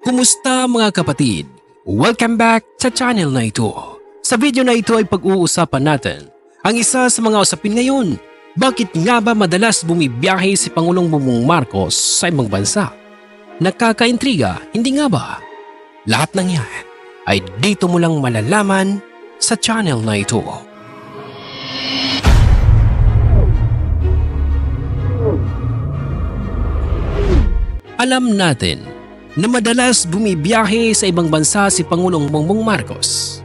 Kumusta mga kapatid? Welcome back sa channel na ito. Sa video na ito ay pag-uusapan natin ang isa sa mga usapin ngayon. Bakit nga ba madalas bumibiyahe si Pangulong Bongbong Marcos sa ibang bansa? Nakakaintriga, hindi nga ba? Lahat ng yan ay dito mo lang malalaman sa channel na ito. Alam natin na madalas bumibiyahe sa ibang bansa si Pangulong Bongbong Marcos.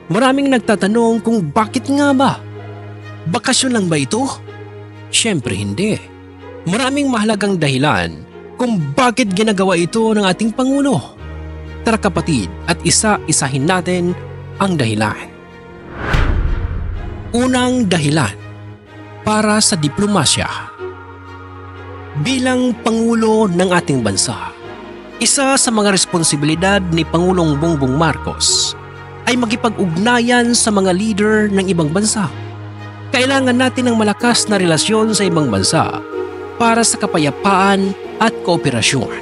Maraming nagtatanong kung bakit nga ba? Bakasyon lang ba ito? Siyempre hindi. Maraming mahalagang dahilan kung bakit ginagawa ito ng ating Pangulo. Tara kapatid at isa-isahin natin ang dahilan. Unang dahilan, para sa diplomasya. Bilang Pangulo ng ating bansa, isa sa mga responsibilidad ni Pangulong Bongbong Marcos ay makipag-ugnayan sa mga leader ng ibang bansa. Kailangan natin ng malakas na relasyon sa ibang bansa para sa kapayapaan at kooperasyon.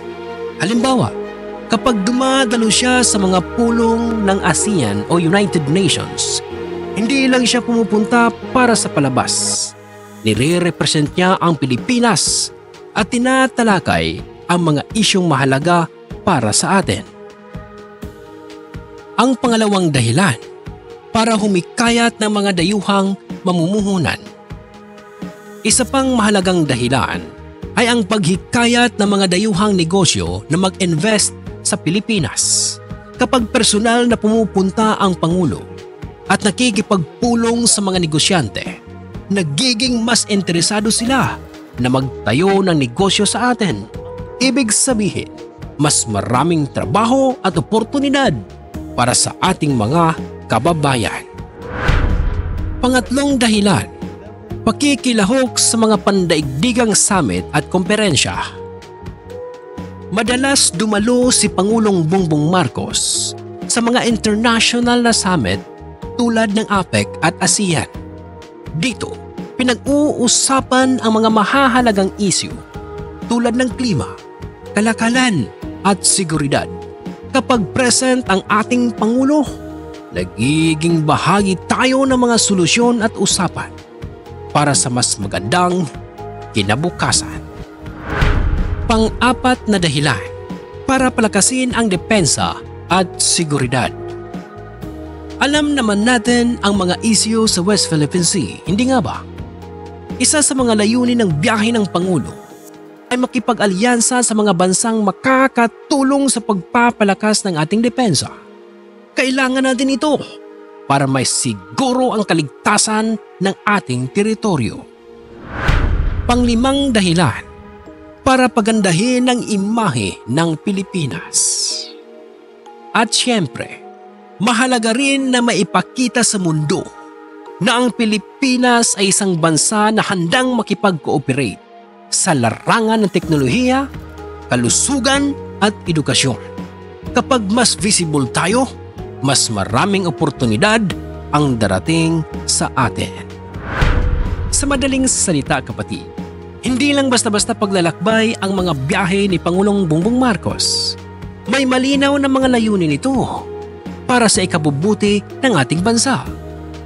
Halimbawa, kapag dumadalo siya sa mga pulong ng ASEAN o United Nations, hindi lang siya pumupunta para sa palabas. Nire-represent niya ang Pilipinas at tinatalakay ang mga isyong mahalaga para sa atin. Ang pangalawang dahilan, para humikayat ng mga dayuhang mamumuhunan. Isa pang mahalagang dahilan ay ang paghikayat ng mga dayuhang negosyo na mag-invest sa Pilipinas. Kapag personal na pumupunta ang Pangulo at nakikipagpulong sa mga negosyante, nagiging mas interesado sila na magtayo ng negosyo sa atin. Ibig sabihin, mas maraming trabaho at oportunidad para sa ating mga kababayan. Pangatlong dahilan, pakikilahok sa mga pandaigdigang summit at komperensya. Madalas dumalo si Pangulong Bongbong Marcos sa mga international na summit tulad ng APEC at ASEAN. Dito, pinag-uusapan ang mga mahahalagang issue tulad ng klima, kalakalan at seguridad. Kapag present ang ating Pangulo, nagiging bahagi tayo ng mga solusyon at usapan para sa mas magandang kinabukasan. Pang-apat na dahilan, para palakasin ang depensa at seguridad. Alam naman natin ang mga issue sa West Philippine Sea, hindi nga ba? Isa sa mga layunin ng biyahe ng Pangulo ay makipag-alyansa sa mga bansang makakatulong sa pagpapalakas ng ating depensa. Kailangan natin ito para may siguro ang kaligtasan ng ating teritoryo. Panglimang dahilan, para pagandahin ang imahe ng Pilipinas. At siyempre, mahalaga rin na maipakita sa mundo na ang Pilipinas ay isang bansa na handang makipag-cooperate sa larangan ng teknolohiya, kalusugan at edukasyon. Kapag mas visible tayo, mas maraming oportunidad ang darating sa atin. Sa madaling salita kapatid, hindi lang basta-basta paglalakbay ang mga biyahe ni Pangulong Bongbong Marcos. May malinaw na mga layunin ito para sa ikabubuti ng ating bansa.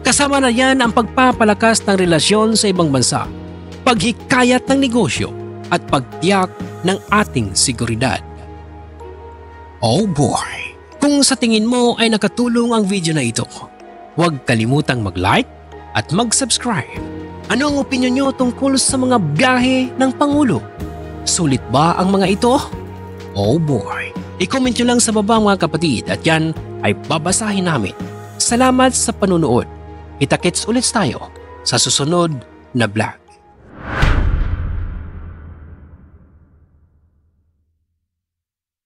Kasama na yan ang pagpapalakas ng relasyon sa ibang bansa, paghikayat ng negosyo at pagtiyak ng ating seguridad. Oh boy! Kung sa tingin mo ay nakatulong ang video na ito, huwag kalimutang mag-like at mag-subscribe. Ano ang opinyon nyo tungkol sa mga biyahe ng Pangulo? Sulit ba ang mga ito? Oh boy! I-comment nyo lang sa baba mga kapatid at yan ay babasahin namin. Salamat sa panunood. Kita-kits ulit tayo sa susunod na vlog.